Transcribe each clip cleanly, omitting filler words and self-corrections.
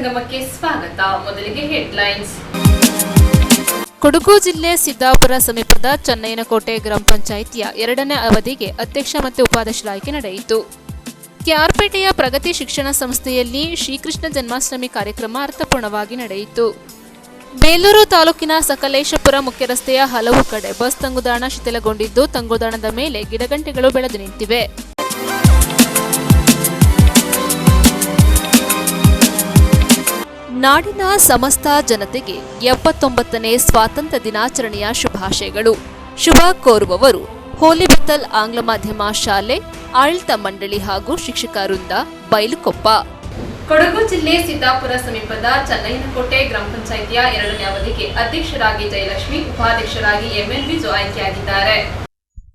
ಸಂಗಮಕ್ಕೆ ಸ್ವಾಗತ. ಮೊದಲಿಗೆ ಹೆಡ್ಲೈನ್ಸ್. ಕೊಡಗು ಜಿಲ್ಲೆ ಸಿದ್ದಾಪುರ ಸಮೀಪದ ಚನ್ನಯ್ಯನಕೋಟೆ ಗ್ರಾಮ ಪಂಚಾಯಿತಿಯ 2ನೇ ಅವಧಿಗೆ ಅಧ್ಯಕ್ಷ ಮತ್ತು ಉಪಾಧ್ಯಕ್ಷರ ಆಯ್ಕೆ ನಡೆಯಿತು. ಕೆಆರ್ಪೇಟೆಯ ಪ್ರಗತಿ ಶಿಕ್ಷಣ ಸಂಸ್ಥೆಯಲ್ಲಿ ಶ್ರೀಕೃಷ್ಣ ಜನ್ಮಾಷ್ಟಮಿ ಕಾರ್ಯಕ್ರಮ ಅರ್ಥಪೂರ್ಣವಾಗಿ ನಡೆಯಿತು. ಬೇಲೂರು ತಾಲೂಕಿನ ಸಕಲೇಶಪುರ ಮುಖ್ಯ ರಸ್ತೆಯ ಹಲವು ಕಡೆ ಬಸ್ ತಂಗುದಾಣ ಶಿಥಿಲಗೊಂಡಿದ್ದು, ತಂಗುದಾಣದ ಮೇಲೆ ಗಿಡಗಂಟೆಗಳು ಬೆಳೆದು ನಿಂತಿವೆ. ನಾಡಿನ ಸಮಸ್ತ ಜನತೆಗೆ 79ನೇ ಸ್ವಾತಂತ್ರ್ಯ ದಿನಾಚರಣೆಯ ಶುಭಾಶಯಗಳು. ಶುಭ ಕೋರುವವರು ಹೋಲಿಬೆತ್ತಲ್ ಆಂಗ್ಲ ಮಾಧ್ಯಮ ಶಾಲೆ ಆಡಳಿತ ಮಂಡಳಿ ಹಾಗೂ ಶಿಕ್ಷಕ ವೃಂದ, ಬೈಲುಕೊಪ್ಪ. ಕೊಡಗು ಜಿಲ್ಲೆ ಸಿದ್ದಾಪುರ ಸಮೀಪದ ಚನ್ನಯ್ಯನಕೋಟೆ ಗ್ರಾಮ ಪಂಚಾಯಿತಿಯ 2ನೇ ಅವಧಿಗೆ ಅಧ್ಯಕ್ಷರಾಗಿ ಜಯಲಕ್ಷ್ಮಿ, ಉಪಾಧ್ಯಕ್ಷರಾಗಿ ಎಂಎನ್ ವಿಜು ಆಯ್ಕೆಯಾಗಿದ್ದಾರೆ.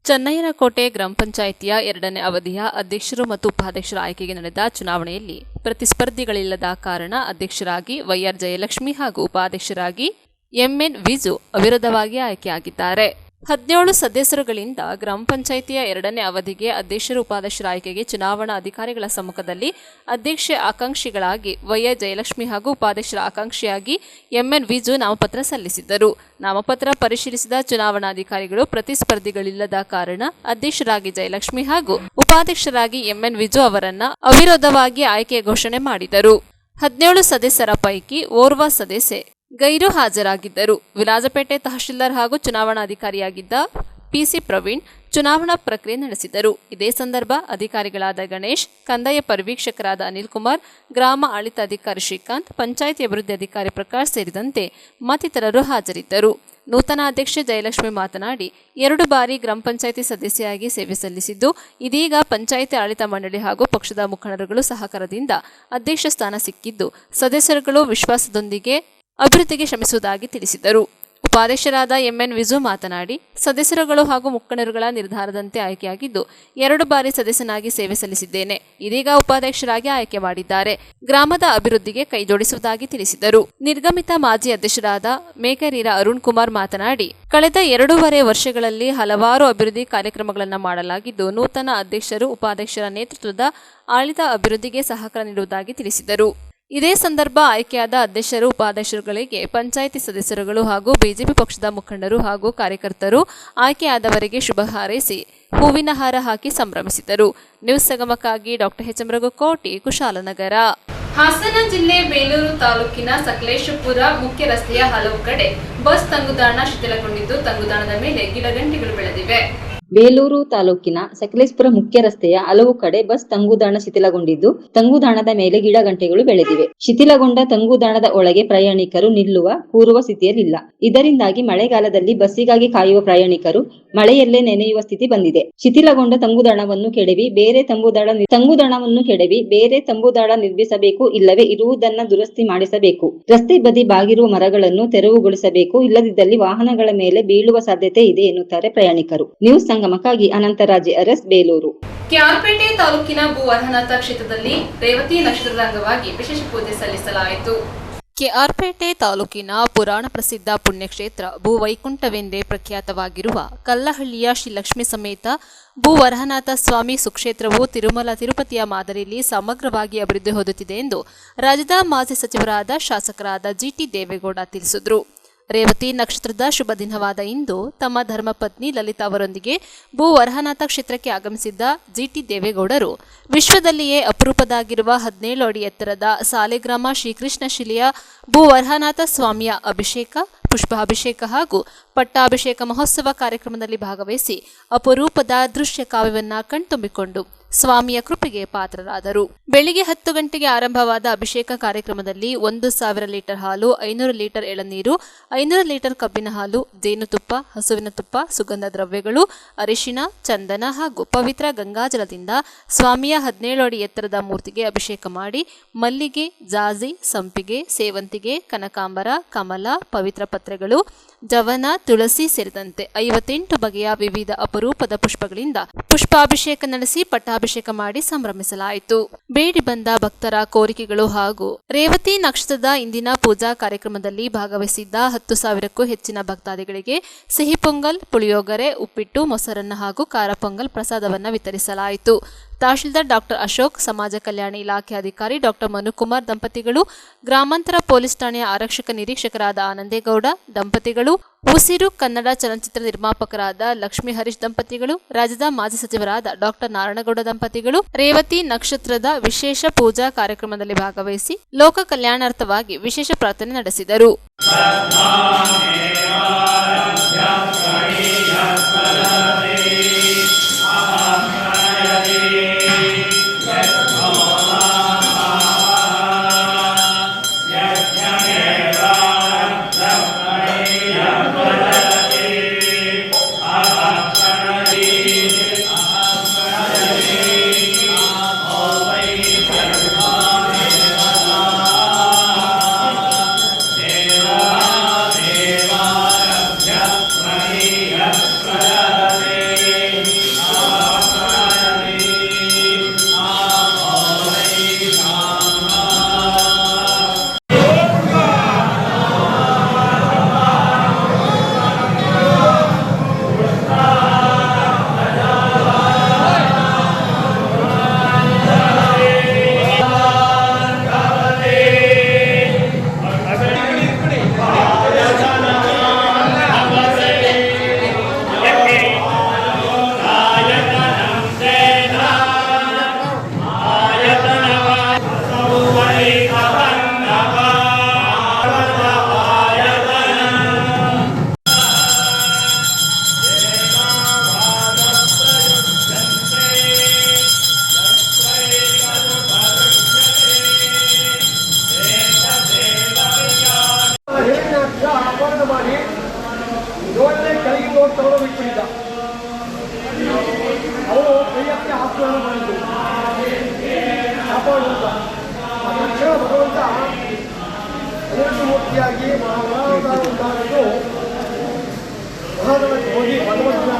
ಚನ್ನಯ್ಯನಕೋಟೆ ಗ್ರಾಮ ಪಂಚಾಯಿತಿಯ 2ನೇ ಅವಧಿಯ ಅಧ್ಯಕ್ಷರು ಮತ್ತು ಉಪಾಧ್ಯಕ್ಷರ ಆಯ್ಕೆಗೆ ನಡೆದ ಚುನಾವಣೆಯಲ್ಲಿ ಪ್ರತಿಸ್ಪರ್ಧಿಗಳಿಲ್ಲದ ಕಾರಣ ಅಧ್ಯಕ್ಷರಾಗಿ ವೈಆರ್ ಜಯಲಕ್ಷ್ಮಿ ಹಾಗೂ ಉಪಾಧ್ಯಕ್ಷರಾಗಿ ಎಂಎನ್ ವಿಜು ಅವಿರೋಧವಾಗಿ ಆಯ್ಕೆಯಾಗಿದ್ದಾರೆ. 17 ಸದಸ್ಯರುಗಳಿಂದ ಗ್ರಾಮ ಪಂಚಾಯಿತಿಯ 2ನೇ ಅವಧಿಗೆ ಅಧ್ಯಕ್ಷರು ಉಪಾಧ್ಯಕ್ಷರ ಆಯ್ಕೆಗೆ ಚುನಾವಣಾ ಅಧಿಕಾರಿಗಳ ಸಮ್ಮುಖದಲ್ಲಿ ಅಧ್ಯಕ್ಷ ಆಕಾಂಕ್ಷಿಗಳಾಗಿ ವೈಆರ್ ಜಯಲಕ್ಷ್ಮಿ ಹಾಗೂ ಉಪಾಧ್ಯಕ್ಷರ ಆಕಾಂಕ್ಷಿಯಾಗಿ ಎಂಎನ್ ವಿಜು ನಾಮಪತ್ರ ಸಲ್ಲಿಸಿದ್ದರು. ನಾಮಪತ್ರ ಪರಿಶೀಲಿಸಿದ ಚುನಾವಣಾಧಿಕಾರಿಗಳು ಪ್ರತಿಸ್ಪರ್ಧಿಗಳಿಲ್ಲದ ಕಾರಣ ಅಧ್ಯಕ್ಷರಾಗಿ ಜಯಲಕ್ಷ್ಮಿ ಹಾಗೂ ಉಪಾಧ್ಯಕ್ಷರಾಗಿ ಎಂಎನ್ ವಿಜು ಅವರನ್ನ ಅವಿರೋಧವಾಗಿ ಆಯ್ಕೆ ಘೋಷಣೆ ಮಾಡಿದರು. 17 ಸದಸ್ಯರ ಪೈಕಿ ಓರ್ವ ಸದಸ್ಯೆ ಗೈರು ಹಾಜರಾಗಿದ್ದರು. ವಿಲಾಸಪೇಟೆ ತಹಶೀಲ್ದಾರ್ ಹಾಗೂ ಚುನಾವಣಾಧಿಕಾರಿಯಾಗಿದ್ದ ಪಿಸಿ ಪ್ರವೀಣ್ ಚುನಾವಣಾ ಪ್ರಕ್ರಿಯೆ ನಡೆಸಿದರು. ಇದೇ ಸಂದರ್ಭ ಅಧಿಕಾರಿಗಳಾದ ಗಣೇಶ್, ಕಂದಾಯ ಪರಿವೀಕ್ಷಕರಾದ ಅನಿಲ್ ಕುಮಾರ್, ಗ್ರಾಮ ಆಡಳಿತಾಧಿಕಾರಿ ಶ್ರೀಕಾಂತ್, ಪಂಚಾಯಿತಿ ಅಭಿವೃದ್ಧಿ ಅಧಿಕಾರಿ ಪ್ರಕಾಶ್ ಸೇರಿದಂತೆ ಮತ್ತಿತರರು ಹಾಜರಿದ್ದರು. ನೂತನ ಅಧ್ಯಕ್ಷೆ ಜಯಲಕ್ಷ್ಮಿ ಮಾತನಾಡಿ, 2 ಬಾರಿ ಗ್ರಾಮ ಪಂಚಾಯಿತಿ ಸದಸ್ಯೆಯಾಗಿ ಸೇವೆ ಸಲ್ಲಿಸಿದ್ದು, ಇದೀಗ ಪಂಚಾಯಿತಿ ಆಡಳಿತ ಮಂಡಳಿ ಹಾಗೂ ಪಕ್ಷದ ಮುಖಂಡರುಗಳು ಸಹಕಾರದಿಂದ ಅಧ್ಯಕ್ಷ ಸ್ಥಾನ ಸಿಕ್ಕಿದ್ದು, ಸದಸ್ಯರುಗಳು ವಿಶ್ವಾಸದೊಂದಿಗೆ ಅಭಿವೃದ್ಧಿಗೆ ಶ್ರಮಿಸುವುದಾಗಿ ತಿಳಿಸಿದರು. ಉಪಾಧ್ಯಕ್ಷರಾದ ಎಂಎನ್ ವಿಜು ಮಾತನಾಡಿ, ಸದಸ್ಯರುಗಳು ಹಾಗೂ ಮುಖಂಡರುಗಳ ನಿರ್ಧಾರದಂತೆ ಆಯ್ಕೆಯಾಗಿದ್ದು, 2 ಬಾರಿ ಸದಸ್ಯನಾಗಿ ಸೇವೆ ಸಲ್ಲಿಸಿದ್ದೇನೆ. ಇದೀಗ ಉಪಾಧ್ಯಕ್ಷರಾಗಿ ಆಯ್ಕೆ ಮಾಡಿದ್ದಾರೆ. ಗ್ರಾಮದ ಅಭಿವೃದ್ಧಿಗೆ ಕೈಜೋಡಿಸುವುದಾಗಿ ತಿಳಿಸಿದರು. ನಿರ್ಗಮಿತ ಮಾಜಿ ಅಧ್ಯಕ್ಷರಾದ ಮೇಕರೀರ ಅರುಣ್ ಕುಮಾರ್ ಮಾತನಾಡಿ, ಕಳೆದ 2.5 ವರ್ಷಗಳಲ್ಲಿ ಹಲವಾರು ಅಭಿವೃದ್ಧಿ ಕಾರ್ಯಕ್ರಮಗಳನ್ನು ಮಾಡಲಾಗಿದ್ದು, ನೂತನ ಅಧ್ಯಕ್ಷರು ಉಪಾಧ್ಯಕ್ಷರ ನೇತೃತ್ವದ ಆಡಳಿತ ಅಭಿವೃದ್ಧಿಗೆ ಸಹಕಾರ ನೀಡುವುದಾಗಿ ತಿಳಿಸಿದರು. ಇದೇ ಸಂದರ್ಭ ಆಯ್ಕೆಯಾದ ಅಧ್ಯಕ್ಷರು ಉಪಾಧ್ಯಕ್ಷರುಗಳಿಗೆ ಪಂಚಾಯಿತಿ ಸದಸ್ಯರುಗಳು ಹಾಗೂ ಬಿಜೆಪಿ ಪಕ್ಷದ ಮುಖಂಡರು ಹಾಗೂ ಕಾರ್ಯಕರ್ತರು ಆಯ್ಕೆಯಾದವರಿಗೆ ಶುಭ ಹಾರೈಸಿ ಹೂವಿನ ಹಾರ ಹಾಕಿ ಸಂಭ್ರಮಿಸಿದರು. ನ್ಯೂಸ್ ಸಂಗಮಕ್ಕಾಗಿ doctor H M Raghukoti, Kushalanagar. Hassan ಜಿಲ್ಲೆ ಬೇಲೂರು ತಾಲೂಕಿನ ಸಕಲೇಶಪುರ ಮುಖ್ಯ ರಸ್ತೆಯ ಹಲವು ಕಡೆ ಬಸ್ ತಂಗುದಾಣ ಶಿಥಿಲಗೊಂಡಿದ್ದು, ತಂಗುದಾಣದ ಮೇಲೆ ಗಿಡಗಂಟೆಗಳು ಬೆಳೆದಿವೆ. ಬೇಲೂರು ತಾಲೂಕಿನ ಸಕಲೇಶಪುರ ಮುಖ್ಯ ರಸ್ತೆಯ ಹಲವು ಕಡೆ ಬಸ್ ತಂಗುದಾಣ ಶಿಥಿಲಗೊಂಡಿದ್ದು, ತಂಗುದಾಣದ ಮೇಲೆ ಗಿಡಗಂಟೆಗಳು ಬೆಳೆದಿವೆ. ಶಿಥಿಲಗೊಂಡ ತಂಗುದಾಣದ ಒಳಗೆ ಪ್ರಯಾಣಿಕರು ನಿಲ್ಲುವ ಕೂರುವ ಸ್ಥಿತಿಯಲ್ಲಿಲ್ಲ. ಇದರಿಂದಾಗಿ ಮಳೆಗಾಲದಲ್ಲಿ ಬಸ್ಸಿಗಾಗಿ ಕಾಯುವ ಪ್ರಯಾಣಿಕರು ಮಳೆಯಲ್ಲೇ ನೆನೆಯುವ ಸ್ಥಿತಿ ಬಂದಿದೆ. ಶಿಥಿಲಗೊಂಡ ತಂಗುದಾಣವನ್ನು ಕೆಡವಿ ಬೇರೆ ತಂಗುದಾಣ ನಿರ್ಮಿಸಬೇಕು, ಇಲ್ಲವೇ ಇರುವುದನ್ನ ದುರಸ್ತಿ ಮಾಡಿಸಬೇಕು. ರಸ್ತೆ ಬದಿ ಬಾಗಿರುವ ಮರಗಳನ್ನು ತೆರವುಗೊಳಿಸಬೇಕು, ಇಲ್ಲದಿದ್ದಲ್ಲಿ ವಾಹನಗಳ ಮೇಲೆ ಬೀಳುವ ಸಾಧ್ಯತೆ ಇದೆ ಎನ್ನುತ್ತಾರೆ ಪ್ರಯಾಣಿಕರು. ನ್ಯೂಸ್ ಸಂಗಮಕ್ಕಾಗಿ ಅನಂತರಾಜೆ ಅರಸ್, ಬೇಲೂರು. ಕೆಆರ್ಪೇಟೆ ತಾಲೂಕಿನ ಭೂ ವರಹನಾಥ ಕ್ಷೇತ್ರದಲ್ಲಿ ರೇವತಿ ನಕ್ಷತ್ರದ ಅಂಗವಾಗಿ ವಿಶೇಷ ಪೂಜೆ ಸಲ್ಲಿಸಲಾಯಿತು. ಕೆಆರ್ಪೇಟೆ ತಾಲೂಕಿನ ಪುರಾಣ ಪ್ರಸಿದ್ಧ ಪುಣ್ಯಕ್ಷೇತ್ರ ಭೂವೈಕುಂಠವೆಂದೇ ಪ್ರಖ್ಯಾತವಾಗಿರುವ ಕಲ್ಲಹಳ್ಳಿಯ ಶ್ರೀ ಲಕ್ಷ್ಮೀ ಸಮೇತ ಭೂ ವರಹನಾಥ ಸ್ವಾಮಿ ಸುಕ್ಷೇತ್ರವು ತಿರುಮಲ ತಿರುಪತಿಯ ಮಾದರಿಯಲ್ಲಿ ಸಮಗ್ರವಾಗಿ ಅಭಿವೃದ್ಧಿ ಹೊಂದುತ್ತಿದೆ ಎಂದು ರಾಜ್ಯದ ಮಾಜಿ ಸಚಿವರಾದ ಶಾಸಕರಾದ ಜಿಟಿ ದೇವೇಗೌಡ ತಿಳಿಸಿದರು. ರೇವತಿ ನಕ್ಷತ್ರದ ಶುಭ ದಿನವಾದ ಇಂದು ತಮ್ಮ ಧರ್ಮಪತ್ನಿ ಲಲಿತಾ ಅವರೊಂದಿಗೆ ಭೂ ವರಹನಾಥ ಕ್ಷೇತ್ರಕ್ಕೆ ಆಗಮಿಸಿದ್ದ ಜಿಟಿ ದೇವೇಗೌಡರು ವಿಶ್ವದಲ್ಲಿಯೇ ಅಪರೂಪದಾಗಿರುವ 17 ಅಡಿ ಎತ್ತರದ ಸಾಲೆಗ್ರಾಮ ಶ್ರೀಕೃಷ್ಣ ಶಿಲೆಯ ಭೂ ವರಹನಾಥ ಸ್ವಾಮಿಯ ಅಭಿಷೇಕ, ಪುಷ್ಪಾಭಿಷೇಕ ಹಾಗೂ ಪಟ್ಟಾಭಿಷೇಕ ಮಹೋತ್ಸವ ಕಾರ್ಯಕ್ರಮದಲ್ಲಿ ಭಾಗವಹಿಸಿ ಅಪರೂಪದ ದೃಶ್ಯ ಕಾವ್ಯವನ್ನ ಕಣ್ತುಂಬಿಕೊಂಡು ಸ್ವಾಮಿಯ ಕೃಪೆಗೆ ಪಾತ್ರರಾದರು. ಬೆಳಿಗ್ಗೆ 10 ಗಂಟೆಗೆ ಆರಂಭವಾದ ಅಭಿಷೇಕ ಕಾರ್ಯಕ್ರಮದಲ್ಲಿ 1,000 ಲೀಟರ್ ಹಾಲು, 500 ಲೀಟರ್ ಎಳನೀರು, 500 ಲೀಟರ್ ಕಬ್ಬಿನ ಹಾಲು, ಜೇನುತುಪ್ಪ, ಹಸುವಿನ ತುಪ್ಪ, ಸುಗಂಧ ದ್ರವ್ಯಗಳು, ಅರಿಶಿನ, ಚಂದನ ಹಾಗೂ ಪವಿತ್ರ ಗಂಗಾಜಲದಿಂದ ಸ್ವಾಮಿಯ 17 ಅಡಿ ಎತ್ತರದ ಮೂರ್ತಿಗೆ ಅಭಿಷೇಕ ಮಾಡಿ ಮಲ್ಲಿಗೆ, ಜಾಜಿ, ಸಂಪಿಗೆ, ಸೇವಂತಿಗೆ, ಕನಕಾಂಬರ, ಕಮಲ, ಪವಿತ್ರ ಪತ್ರೆಗಳು, ಜವನ, ತುಳಸಿ ಸೇರಿದಂತೆ 58 ಬಗೆಯ ವಿವಿಧ ಅಪರೂಪದ ಪುಷ್ಪಗಳಿಂದ ಪುಷ್ಪಾಭಿಷೇಕ ನಡೆಸಿ ಪಟ್ಟಾಭಿಷೇಕ ಮಾಡಿ ಸಂಭ್ರಮಿಸಲಾಯಿತು. ಬೇಡಿ ಬಂದ ಭಕ್ತರ ಕೋರಿಕೆಗಳು ಹಾಗೂ ರೇವತಿ ನಕ್ಷತ್ರದ ಇಂದಿನ ಪೂಜಾ ಕಾರ್ಯಕ್ರಮದಲ್ಲಿ ಭಾಗವಹಿಸಿದ್ದ 10,000ಕ್ಕೂ ಹೆಚ್ಚಿನ ಭಕ್ತಾದಿಗಳಿಗೆ ಸಿಹಿ ಪೊಂಗಲ್, ಪುಳಿಯೋಗರೆ, ಉಪ್ಪಿಟ್ಟು, ಮೊಸರನ್ನ ಹಾಗೂ ಖಾರ ಪೊಂಗಲ್ ಪ್ರಸಾದವನ್ನು ವಿತರಿಸಲಾಯಿತು. ತಹಶೀಲ್ದಾರ್ ಡಾಕ್ಟರ್ ಅಶೋಕ್, ಸಮಾಜ ಕಲ್ಯಾಣ ಇಲಾಖೆ ಅಧಿಕಾರಿ ಡಾಕ್ಟರ್ ಮನುಕುಮಾರ್ ದಂಪತಿಗಳು, ಗ್ರಾಮಾಂತರ ಪೊಲೀಸ್ ಠಾಣೆಯ ಆರಕ್ಷಕ ನಿರೀಕ್ಷಕರಾದ ಆನಂದೇಗೌಡ ದಂಪತಿಗಳು, ಉಸಿರು ಕನ್ನಡ ಚಲನಚಿತ್ರ ನಿರ್ಮಾಪಕರಾದ ಲಕ್ಷ್ಮೀ ಹರೀಶ್ ದಂಪತಿಗಳು, ರಾಜ್ಯದ ಮಾಜಿ ಸಚಿವರಾದ ಡಾಕ್ಟರ್ ನಾರಾಯಣಗೌಡ ದಂಪತಿಗಳು ರೇವತಿ ನಕ್ಷತ್ರದ ವಿಶೇಷ ಪೂಜಾ ಕಾರ್ಯಕ್ರಮದಲ್ಲಿ ಭಾಗವಹಿಸಿ ಲೋಕ ಕಲ್ಯಾಣಾರ್ಥವಾಗಿ ವಿಶೇಷ ಪ್ರಾರ್ಥನೆ ನಡೆಸಿದರು. ಮಾಡಿ ನೋಡಲೇ ಕೆಳಗೆ ನೋಡಿ ತಗೊಳ್ಳೋದಿಟ್ಟಿದ್ದ ಅವರು ಕೈಯಕ್ಕೆ ಆಹ್ವಾನ ಮಾಡಿದ್ರು ಕಾಪಾಡುವಂತ ಆ ತಕ್ಷಣ ಭಗವಂತ ಮೂರ್ತಿಯಾಗಿ ಮಹಾಭಾರತವನ್ನು ಮಹಾಭಾರತಕ್ಕೆ ಹೋಗಿ ಭಗವಂತನ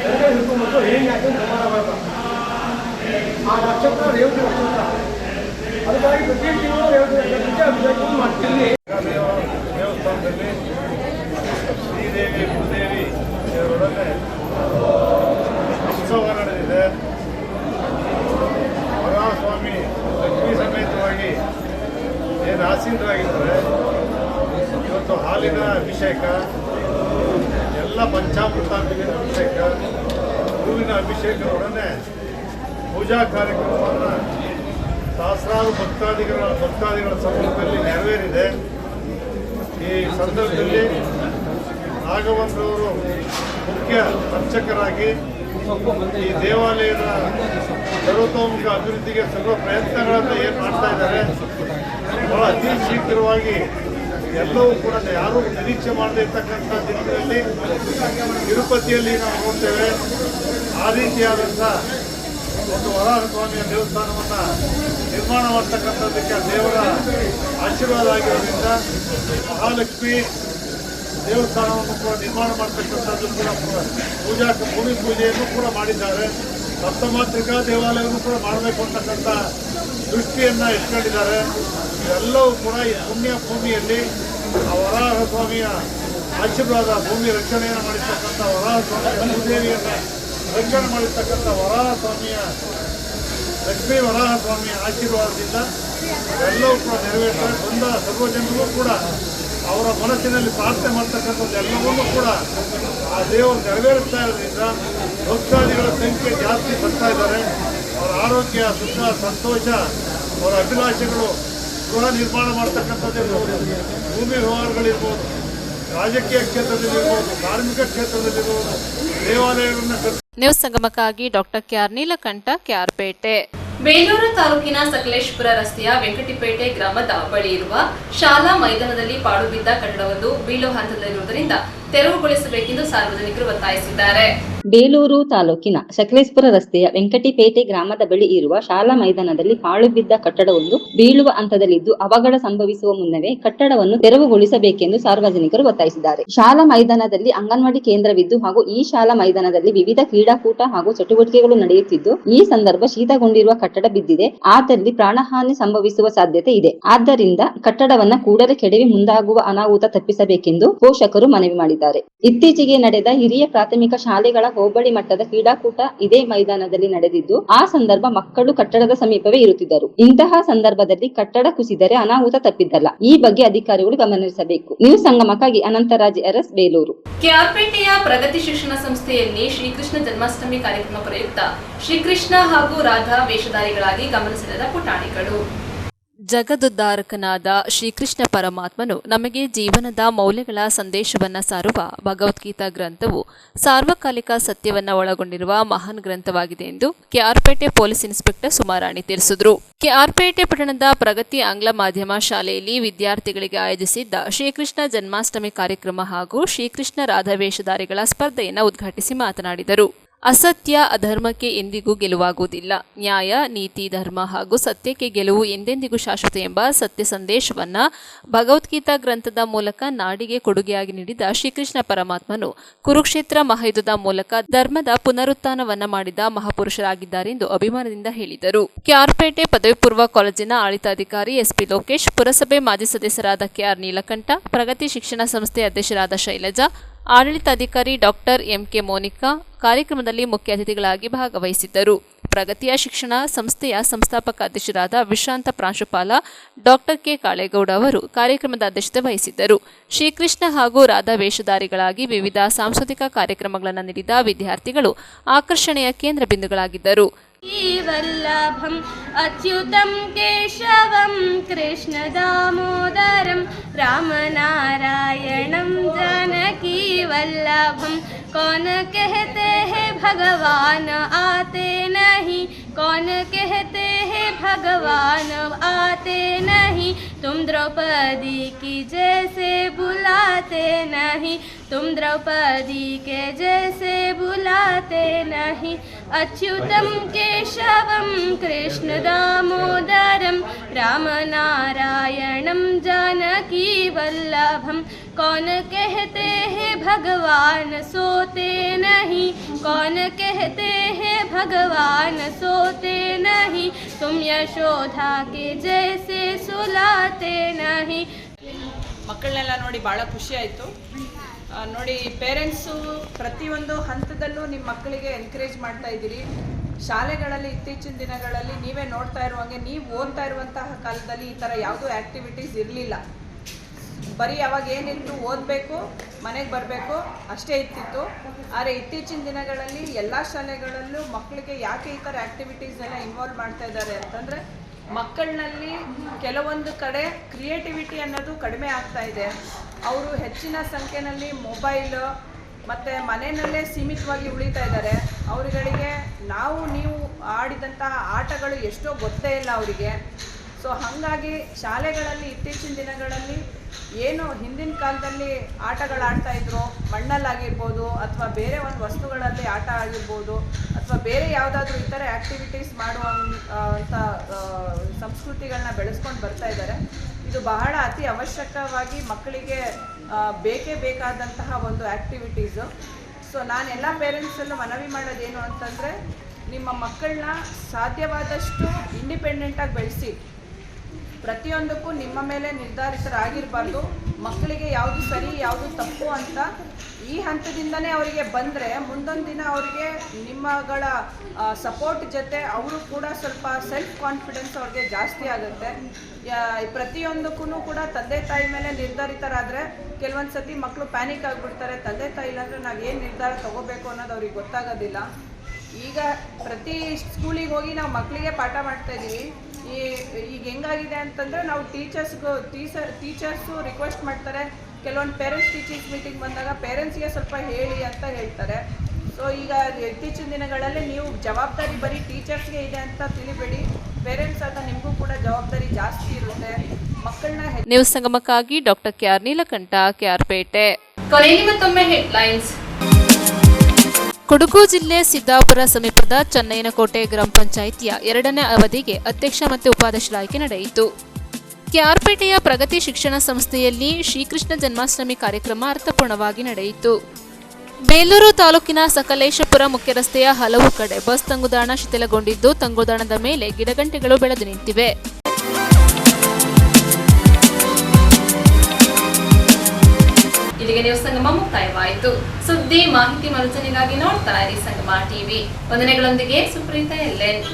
ಹೊರಗೆ ಹಿಡ್ಕೊಂಡ್ಬಂದು ಹೇಗೆ ಹಾಕಿ ಸಮಾನ ಮಾಡ್ತಾರೆ. ಆ ನಕ್ಷತ್ರ ರೇವತಿ ನಕ್ಷತ್ರ, ಅದಕ್ಕಾಗಿ ಪ್ರತಿ ತಿಂಗಳು ರೇವತಿ ನಕ್ಷತ್ರಕ್ಕೆ ಅಭಿಷೇಕ ಮಾಡ್ತೀನಿ. ದೇವಸ್ಥಾನದಲ್ಲಿ ಶ್ರೀದೇವಿ ಭೂದೇವಿ ದೇವರೊಡನೆ ಉತ್ಸವ ನಡೆದಿದೆ. ವರಸ್ವಾಮಿ ಲಕ್ಷ್ಮೀ ಸಮೇತವಾಗಿ ಏನು ಆಸೀನರಾಗಿದ್ದಾರೆ. ಇವತ್ತು ಹಾಲಿನ ಅಭಿಷೇಕ, ಎಲ್ಲ ಪಂಚಾಮೃತಾಂಬಿನ ಅಭಿಷೇಕ, ಹೂವಿನ ಅಭಿಷೇಕದೊಡನೆ ಪೂಜಾ ಕಾರ್ಯಕ್ರಮವನ್ನು ಸಹಸ್ರಾರು ಭಕ್ತಾದಿಗಳ ಸಮ್ಮುಖದಲ್ಲಿ ನೆರವೇರಿದೆ. ಈ ಸಂದರ್ಭದಲ್ಲಿ ರಾಘವನ್ರವರು ಮುಖ್ಯ ಅರ್ಚಕರಾಗಿ ಈ ದೇವಾಲಯದ ಸರ್ವತೋಮುಖ ಅಭಿವೃದ್ಧಿಗೆ ಸರ್ವ ಪ್ರಯತ್ನಗಳನ್ನು ಏನು ಮಾಡ್ತಾ ಇದ್ದಾರೆ, ಬಹಳ ಅತಿ ಶೀಘ್ರವಾಗಿ ಎಲ್ಲವೂ ಕೂಡ ಯಾರೂ ನಿರೀಕ್ಷೆ ಮಾಡದೇ ಇರ್ತಕ್ಕಂಥ ದಿನಗಳಲ್ಲಿ ತಿರುಪತಿಯಲ್ಲಿ ನಾವು ನೋಡ್ತೇವೆ. ಆ ರೀತಿಯಾದಂಥ ಒಂದು ವರಾಹಸ್ವಾಮಿಯ ದೇವಸ್ಥಾನವನ್ನು ನಿರ್ಮಾಣ ಮಾಡ್ತಕ್ಕಂಥದ್ದಕ್ಕೆ ದೇವರ ಆಶೀರ್ವಾದ ಆಗಿರೋದ್ರಿಂದ ಮಹಾಲಕ್ಷ್ಮಿ ದೇವಸ್ಥಾನವನ್ನು ಕೂಡ ನಿರ್ಮಾಣ ಮಾಡ್ತಕ್ಕಂಥದ್ದು ಕೂಡ ಭೂಮಿ ಪೂಜೆಯನ್ನು ಕೂಡ ಮಾಡಿದ್ದಾರೆ. ಸಪ್ತಮಾತ್ರಿಕಾ ದೇವಾಲಯವನ್ನು ಕೂಡ ಮಾಡಬೇಕು ಅಂತಕ್ಕಂಥ ದೃಷ್ಟಿಯನ್ನು ಇಟ್ಕೊಂಡಿದ್ದಾರೆ. ಇವೆಲ್ಲವೂ ಕೂಡ ಈ ಪುಣ್ಯ ಭೂಮಿಯಲ್ಲಿ ಆ ವರಾಹಸ್ವಾಮಿಯ ಆಶೀರ್ವಾದ, ಭೂಮಿ ರಕ್ಷಣೆಯನ್ನು ಮಾಡಿರ್ತಕ್ಕಂಥ ವರಾಹಸ್ವಾಮಿಯ ಭೂದೇವಿಯನ್ನು ರಕ್ಷಣೆ ಮಾಡಿರ್ತಕ್ಕಂಥ ವರಾಹಸ್ವಾಮಿಯ ಲಕ್ಷ್ಮೀ ವರಾಹಸ್ವಾಮಿಯ ಆಶೀರ್ವಾದದಿಂದ ಎಲ್ಲವೂ ಕೂಡ ನೆರವೇರ್ತಾರೆ. ಬಂದ ಸರ್ವ ಜನರು ಕೂಡ ಅವರ ಮನಸ್ಸಿನಲ್ಲಿ ಪ್ರಾರ್ಥನೆ ಮಾಡ್ತಕ್ಕಂಥದ್ದು ಎಲ್ಲವನ್ನೂ ಕೂಡ ಆ ದೇವರು ನೆರವೇರಿಸ್ತಾ ಇರೋದ್ರಿಂದ ಭಕ್ತಾದಿಗಳ ಸಂಖ್ಯೆ ಜಾಸ್ತಿ ಬರ್ತಾ ಇದ್ದಾರೆ. ಅವರ ಆರೋಗ್ಯ, ಸುಖ, ಸಂತೋಷ, ಅವರ ಅಭಿಲಾಷೆಗಳು ಗೃಹ ನಿರ್ಮಾಣ ಮಾಡ್ತಕ್ಕಂಥದ್ದಿರ್ಬೋದು, ಭೂಮಿ ವ್ಯವಹಾರಗಳಿರ್ಬೋದು, ರಾಜಕೀಯ ಕ್ಷೇತ್ರದಲ್ಲಿರ್ಬೋದು, ಕಾರ್ಮಿಕ ಕ್ಷೇತ್ರದಲ್ಲಿರ್ಬೋದು, ದೇವಾಲಯಗಳನ್ನು ನ್ಯೂಸ್ ಸಂಗಮಕ್ಕಾಗಿ ಡಾಕ್ಟರ್ ಕೆಆರ್ ನೀಲಕಂಠ, ಕೆಆರ್ಪೇಟೆ. ಬೇಲೂರು ತಾಲೂಕಿನ ಸಕಲೇಶಪುರ ರಸ್ತೆಯ ವೆಂಕಟಿಪೇಟೆ ಗ್ರಾಮದ ಬಳಿ ಇರುವ ಶಾಲಾ ಮೈದಾನದಲ್ಲಿ ಪಾಳು ಬಿದ್ದ ಕಟ್ಟಡವೊಂದು ಬೀಳುವ ಹಂತದಲ್ಲಿರುವುದರಿಂದ ತೆರವುಗೊಳಿಸಬೇಕೆಂದು ಸಾರ್ವಜನಿಕರು ಒತ್ತಾಯಿಸಿದ್ದಾರೆ. ಬೇಲೂರು ತಾಲೂಕಿನ ಸಕಲೇಶಪುರ ರಸ್ತೆಯ ವೆಂಕಟಿಪೇಟೆ ಗ್ರಾಮದ ಬಳಿ ಇರುವ ಶಾಲಾ ಮೈದಾನದಲ್ಲಿ ಪಾಳು ಬಿದ್ದ ಕಟ್ಟಡವೊಂದು ಬೀಳುವ ಹಂತದಲ್ಲಿದ್ದು ಅವಘಡ ಸಂಭವಿಸುವ ಮುನ್ನವೇ ಕಟ್ಟಡವನ್ನು ತೆರವುಗೊಳಿಸಬೇಕೆಂದು ಸಾರ್ವಜನಿಕರು ಒತ್ತಾಯಿಸಿದ್ದಾರೆ. ಶಾಲಾ ಮೈದಾನದಲ್ಲಿ ಅಂಗನವಾಡಿ ಕೇಂದ್ರವಿದ್ದು ಹಾಗೂ ಈ ಶಾಲಾ ಮೈದಾನದಲ್ಲಿ ವಿವಿಧ ಕ್ರೀಡಾಕೂಟ ಹಾಗೂ ಚಟುವಟಿಕೆಗಳು ನಡೆಯುತ್ತಿದ್ದು ಈ ಸಂದರ್ಭ ಶೀತಗೊಂಡಿರುವ ಕಟ್ಟಡ ಬಿದ್ದಿದೆ. ಆದಲ್ಲಿ ಪ್ರಾಣಹಾನಿ ಸಂಭವಿಸುವ ಸಾಧ್ಯತೆ ಇದೆ. ಆದ್ದರಿಂದ ಕಟ್ಟಡವನ್ನ ಕೂಡಲೇ ಕೆಡವಿ ಮುಂದಾಗುವ ಅನಾಹುತ ತಪ್ಪಿಸಬೇಕೆಂದು ಪೋಷಕರು ಮನವಿ ಮಾಡಿದ್ದಾರೆ. ಇತ್ತೀಚೆಗೆ ನಡೆದ ಹಿರಿಯ ಪ್ರಾಥಮಿಕ ಶಾಲೆಗಳ ಹೋಬಳಿ ಮಟ್ಟದ ಕ್ರೀಡಾಕೂಟ ಇದೇ ಮೈದಾನದಲ್ಲಿ ನಡೆದಿದ್ದು, ಆ ಸಂದರ್ಭ ಮಕ್ಕಳು ಕಟ್ಟಡದ ಸಮೀಪವೇ ಇರುತ್ತಿದ್ದರು. ಇಂತಹ ಸಂದರ್ಭದಲ್ಲಿ ಕಟ್ಟಡ ಕುಸಿದರೆ ಅನಾಹುತ ತಪ್ಪಿದ್ದಲ್ಲ. ಈ ಬಗ್ಗೆ ಅಧಿಕಾರಿಗಳು ಗಮನಿಸಬೇಕು. ನ್ಯೂಸ್ ಸಂಗಮಕ್ಕಾಗಿ ಅನಂತರಾಜ್ ಅರಸ್, ಬೇಲೂರು. ಕೆಆರ್ಪೇಟೆಯ ಪ್ರಗತಿ ಶಿಕ್ಷಣ ಸಂಸ್ಥೆಯಲ್ಲಿ ಶ್ರೀಕೃಷ್ಣ ಜನ್ಮಾಷ್ಟಮಿ ಕಾರ್ಯಕ್ರಮ ಪ್ರಯುಕ್ತ ಶ್ರೀಕೃಷ್ಣ ಹಾಗೂ ರಾಧಾ ವೇಷಧಾರಿಗಳಾಗಿ ಗಮನ ಸೆಳೆದ ಪುಟಾಣಿಗಳು. ಜಗದುದ್ಧಾರಕನಾದ ಶ್ರೀಕೃಷ್ಣ ಪರಮಾತ್ಮನು ನಮಗೆ ಜೀವನದ ಮೌಲ್ಯಗಳ ಸಂದೇಶವನ್ನು ಸಾರುವ ಭಗವದ್ಗೀತಾ ಗ್ರಂಥವು ಸಾರ್ವಕಾಲಿಕ ಸತ್ಯವನ್ನು ಒಳಗೊಂಡಿರುವ ಮಹಾನ್ ಗ್ರಂಥವಾಗಿದೆ ಎಂದು ಕೆಆರ್ಪೇಟೆ ಪೊಲೀಸ್ ಇನ್ಸ್ಪೆಕ್ಟರ್ ಸುಮಾರಾಣಿ ತಿಳಿಸಿದರು. ಕೆಆರ್ಪೇಟೆ ಪಟ್ಟಣದ ಪ್ರಗತಿ ಆಂಗ್ಲ ಮಾಧ್ಯಮ ಶಾಲೆಯಲ್ಲಿ ವಿದ್ಯಾರ್ಥಿಗಳಿಗೆ ಆಯೋಜಿಸಿದ್ದ ಶ್ರೀಕೃಷ್ಣ ಜನ್ಮಾಷ್ಟಮಿ ಕಾರ್ಯಕ್ರಮ ಹಾಗೂ ಶ್ರೀಕೃಷ್ಣ ರಾಧಾ ವೇಷಧಾರಿಗಳ ಸ್ಪರ್ಧೆಯನ್ನು ಉದ್ಘಾಟಿಸಿ ಮಾತನಾಡಿದರು. ಅಸತ್ಯ ಅಧರ್ಮಕ್ಕೆ ಎಂದಿಗೂ ಗೆಲುವಾಗುವುದಿಲ್ಲ. ನ್ಯಾಯ, ನೀತಿ, ಧರ್ಮ ಹಾಗೂ ಸತ್ಯಕ್ಕೆ ಗೆಲುವು ಎಂದೆಂದಿಗೂ ಶಾಶ್ವತ ಎಂಬ ಸತ್ಯ ಸಂದೇಶವನ್ನು ಭಗವದ್ಗೀತಾ ಗ್ರಂಥದ ಮೂಲಕ ನಾಡಿಗೆ ಕೊಡುಗೆಯಾಗಿ ನೀಡಿದ ಶ್ರೀಕೃಷ್ಣ ಪರಮಾತ್ಮನು ಕುರುಕ್ಷೇತ್ರ ಮಹಾಯುದ್ಧದ ಮೂಲಕ ಧರ್ಮದ ಪುನರುತ್ಥಾನವನ್ನ ಮಾಡಿದ ಮಹಾಪುರುಷರಾಗಿದ್ದಾರೆ ಎಂದು ಅಭಿಮಾನದಿಂದ ಹೇಳಿದರು. ಕೆಆರ್ಪೇಟೆ ಪದವಿ ಪೂರ್ವ ಕಾಲೇಜಿನ ಆಡಳಿತಾಧಿಕಾರಿ ಎಸ್ಪಿ ಲೋಕೇಶ್, ಪುರಸಭೆ ಮಾಜಿ ಸದಸ್ಯರಾದ ಕೆಆರ್ ನೀಲಕಂಠ, ಪ್ರಗತಿ ಶಿಕ್ಷಣ ಸಂಸ್ಥೆ ಅಧ್ಯಕ್ಷರಾದ ಶೈಲಜಾ, ಆಡಳಿತಾಧಿಕಾರಿ ಡಾಕ್ಟರ್ ಎಂಕೆ ಮೋನಿಕಾ ಕಾರ್ಯಕ್ರಮದಲ್ಲಿ ಮುಖ್ಯ ಅತಿಥಿಗಳಾಗಿ ಭಾಗವಹಿಸಿದ್ದರು. ಪ್ರಗತಿಯ ಶಿಕ್ಷಣ ಸಂಸ್ಥೆಯ ಸಂಸ್ಥಾಪಕ ಅಧ್ಯಕ್ಷರಾದ ವಿಶ್ರಾಂತ ಪ್ರಾಂಶುಪಾಲ ಡಾಕ್ಟರ್ ಕೆ ಕಾಳೇಗೌಡ ಅವರು ಕಾರ್ಯಕ್ರಮದ ಅಧ್ಯಕ್ಷತೆ ವಹಿಸಿದ್ದರು. ಶ್ರೀಕೃಷ್ಣ ಹಾಗೂ ರಾಧಾ ವೇಷಧಾರಿಗಳಾಗಿ ವಿವಿಧ ಸಾಂಸ್ಕೃತಿಕ ಕಾರ್ಯಕ್ರಮಗಳನ್ನು ನೀಡಿದ ವಿದ್ಯಾರ್ಥಿಗಳು ಆಕರ್ಷಣೆಯ ಕೇಂದ್ರ ಬಿಂದುಗಳಾಗಿದ್ದರು. वल्लभम् अच्युतं केशवं कृष्ण दामोदरं रामनारायणं जानकी वल्लभं कौन कहते हैं भगवान आते नहीं, कौन कहते हैं भगवान आते नहीं, तुम द्रौपदी की जैसे बुलाते नहीं, तुम द्रौपदी के जैसे बुलाते नहीं, अच्युतं केशवं कृष्ण दामोदरं रामनारायणं जानकी वल्लभं कौन कहते हैं भगवान सोते नहीं, कौन कहते हैं भगवान सोते नहीं, तुम यशोधा के जैसे सुलाते नहीं. ಮಕ್ಕಳನ್ನೆಲ್ಲ ನೋಡಿ ಭಾಳ ಖುಷಿ ಆಯಿತು. ನೋಡಿ, ಪೇರೆಂಟ್ಸು ಪ್ರತಿಯೊಂದು ಹಂತದಲ್ಲೂ ನಿಮ್ಮ ಮಕ್ಕಳಿಗೆ ಎನ್ಕರೇಜ್ ಮಾಡ್ತಾ ಇದ್ದೀರಿ. ಶಾಲೆಗಳಲ್ಲಿ ಇತ್ತೀಚಿನ ದಿನಗಳಲ್ಲಿ ನೀವೇ ನೋಡ್ತಾ ಇರುವಂಗೆ, ನೀವು ಓದ್ತಾ ಇರುವಂತಹ ಕಾಲದಲ್ಲಿ ಈ ಥರ ಯಾವುದೂ ಆ್ಯಕ್ಟಿವಿಟೀಸ್ ಇರಲಿಲ್ಲ. ಬರೀ ಅವಾಗ ಏನಿತ್ತು, ಓದಬೇಕು, ಮನೆಗೆ ಬರಬೇಕು ಅಷ್ಟೇ ಇರ್ತಿತ್ತು. ಆದರೆ ಇತ್ತೀಚಿನ ದಿನಗಳಲ್ಲಿ ಎಲ್ಲ ಶಾಲೆಗಳಲ್ಲೂ ಮಕ್ಕಳಿಗೆ ಯಾಕೆ ಈ ಥರ ಆ್ಯಕ್ಟಿವಿಟೀಸ್ ಎಲ್ಲ ಇನ್ವಾಲ್ವ್ ಮಾಡ್ತಾ ಇದ್ದಾರೆ ಅಂತಂದರೆ, ಮಕ್ಕಳಲ್ಲಿ ಕೆಲವೊಂದು ಕಡೆ ಕ್ರಿಯೇಟಿವಿಟಿ ಅನ್ನೋದು ಕಡಿಮೆ ಆಗ್ತಾ ಇದೆ. ಅವರು ಹೆಚ್ಚಿನ ಸಂಖ್ಯೆಯಲ್ಲಿ ಮೊಬೈಲ್ ಮತ್ತು ಮನೆಯಲ್ಲೇ ಸೀಮಿತವಾಗಿ ಉಳಿತಾ ಇದ್ದಾರೆ. ಅವರುಗಳಿಗೆ ನೀವು ಆಡಿದಂತಹ ಆಟಗಳು ಎಷ್ಟೋ ಗೊತ್ತೇ ಇಲ್ಲ ಅವರಿಗೆ. ಸೊ ಹಾಗಾಗಿ ಶಾಲೆಗಳಲ್ಲಿ ಇತ್ತೀಚಿನ ದಿನಗಳಲ್ಲಿ ಏನು ಹಿಂದಿನ ಕಾಲದಲ್ಲಿ ಆಟಗಳಾಡ್ತಾಯಿದ್ರು, ಮಣ್ಣಲ್ಲಾಗಿರ್ಬೋದು ಅಥವಾ ಬೇರೆ ಒಂದು ವಸ್ತುಗಳಲ್ಲಿ ಆಟ ಆಗಿರ್ಬೋದು ಅಥವಾ ಬೇರೆ ಯಾವುದಾದ್ರೂ ಈ ಥರ ಆ್ಯಕ್ಟಿವಿಟೀಸ್ ಮಾಡುವಂಥ ಸಂಸ್ಕೃತಿಗಳನ್ನ ಬೆಳೆಸ್ಕೊಂಡು ಬರ್ತಾ ಇದ್ದಾರೆ. ಇದು ಬಹಳ ಅತಿ ಅವಶ್ಯಕವಾಗಿ ಮಕ್ಕಳಿಗೆ ಬೇಕೇ ಬೇಕಾದಂತಹ ಒಂದು ಆ್ಯಕ್ಟಿವಿಟೀಸು. ಸೊ ನಾನು ಎಲ್ಲ ಪೇರೆಂಟ್ಸಲ್ಲೂ ಮನವಿ ಮಾಡೋದೇನು ಅಂತಂದರೆ, ನಿಮ್ಮ ಮಕ್ಕಳನ್ನ ಸಾಧ್ಯವಾದಷ್ಟು ಇಂಡಿಪೆಂಡೆಂಟಾಗಿ ಬೆಳೆಸಿ. ಪ್ರತಿಯೊಂದಕ್ಕೂ ನಿಮ್ಮ ಮೇಲೆ ನಿರ್ಧಾರಿತರಾಗಿರಬಾರ್ದು. ಮಕ್ಕಳಿಗೆ ಯಾವುದು ಸರಿ ಯಾವುದು ತಪ್ಪು ಅಂತ ಈ ಹಂತದಿಂದನೇ ಅವರಿಗೆ ಬಂದರೆ ಮುಂದೊಂದು ದಿನ ಅವರಿಗೆ ನಿಮ್ಮಗಳ ಸಪೋರ್ಟ್ ಜೊತೆ ಅವರು ಕೂಡ ಸ್ವಲ್ಪ ಸೆಲ್ಫ್ ಕಾನ್ಫಿಡೆನ್ಸ್ ಅವ್ರಿಗೆ ಜಾಸ್ತಿ ಆಗುತ್ತೆ. ಪ್ರತಿಯೊಂದಕ್ಕೂ ಕೂಡ ತಂದೆ ತಾಯಿ ಮೇಲೆ ನಿರ್ಧಾರಿತರಾದರೆ ಕೆಲವೊಂದು ಸತಿ ಮಕ್ಕಳು ಪ್ಯಾನಿಕ್ ಆಗಿಬಿಡ್ತಾರೆ. ತಂದೆ ತಾಯಿ ಇಲ್ಲಾಂದರೆ ನಾವು ಏನು ನಿರ್ಧಾರ ತೊಗೋಬೇಕು ಅನ್ನೋದು ಅವ್ರಿಗೆ ಗೊತ್ತಾಗೋದಿಲ್ಲ. ಈಗ ಪ್ರತಿ ಸ್ಕೂಲಿಗೆ ಹೋಗಿ ನಾವು ಮಕ್ಕಳಿಗೆ ಪಾಠ ಮಾಡ್ತಾಯಿದ್ದೀವಿ. ಈಗ ಹೆಂಗಾಗಿದೆ ಅಂತಂದರೆ, ನಾವು ಟೀಚರ್ಸು ರಿಕ್ವೆಸ್ಟ್ ಮಾಡ್ತಾರೆ. ಕೆಲವೊಂದು ಪೇರೆಂಟ್ಸ್ ಟೀಚರ್ಸ್ ಮೀಟಿಂಗ್ ಬಂದಾಗ ಪೇರೆಂಟ್ಸ್ಗೆ ಸ್ವಲ್ಪ ಹೇಳಿ ಅಂತ ಹೇಳ್ತಾರೆ. ಸೊ ಈಗ ಇತ್ತೀಚಿನ ದಿನಗಳಲ್ಲಿ ನೀವು ಜವಾಬ್ದಾರಿ ಬರೀ ಟೀಚರ್ಸ್ಗೆ ಇದೆ ಅಂತ ತಿಳಿಬೇಡಿ. ಪೇರೆಂಟ್ಸ್ ಆದ ನಿಮಗೂ ಕೂಡ ಜವಾಬ್ದಾರಿ ಜಾಸ್ತಿ ಇರುತ್ತೆ. ಮಕ್ಕಳನ್ನ ನ್ಯೂಸ್ ಸಂಗಮಕ್ಕಾಗಿ ಡಾಕ್ಟರ್ ಕೆಆರ್ ನೀಲಕಂಠ, ಕೆಆರ್ಪೇಟೆ. ಕೊನೆಯಲ್ಲಿ ಮತ್ತೊಮ್ಮೆ ಹೆಡ್ಲೈನ್ಸ್. ಕೊಡಗು ಜಿಲ್ಲೆ ಸಿದ್ದಾಪುರ ಸಮೀಪದ ಚನ್ನಯ್ಯನಕೋಟೆ ಗ್ರಾಮ ಪಂಚಾಯಿತಿಯ 2ನೇ ಅವಧಿಗೆ ಅಧ್ಯಕ್ಷ ಮತ್ತು ಉಪಾಧ್ಯಕ್ಷರ ಆಯ್ಕೆ ನಡೆಯಿತು. ಕೆಆರ್ಪೇಟೆಯ ಪ್ರಗತಿ ಶಿಕ್ಷಣ ಸಂಸ್ಥೆಯಲ್ಲಿ ಶ್ರೀಕೃಷ್ಣ ಜನ್ಮಾಷ್ಟಮಿ ಕಾರ್ಯಕ್ರಮ ಅರ್ಥಪೂರ್ಣವಾಗಿ ನಡೆಯಿತು. ಬೇಲೂರು ತಾಲೂಕಿನ ಸಕಲೇಶಪುರ ಮುಖ್ಯ ರಸ್ತೆಯ ಹಲವು ಕಡೆ ಬಸ್ ತಂಗುದಾಣ ಶಿಥಿಲಗೊಂಡಿದ್ದು, ತಂಗುದಾಣದ ಮೇಲೆ ಗಿಡಗಂಟೆಗಳು ಬೆಳೆದು ನಿಂತಿವೆ. ಇಲ್ಲಿಗೆ ನ್ಯೂಸ್ ಸಂಗಮ ಮುಕ್ತಾಯವಾಯಿತು. ಸುದ್ದಿ ಮಾಹಿತಿ ಮನೋರಂಜನೆಗಾಗಿ ನೋಡ್ತಾ ಇರಿ ಸಂಗಮ ಟಿವಿ. ವಂದನೆಗಳೊಂದಿಗೆ ಸುಪ್ರೀತಾ ಎಲ್ಎನ್.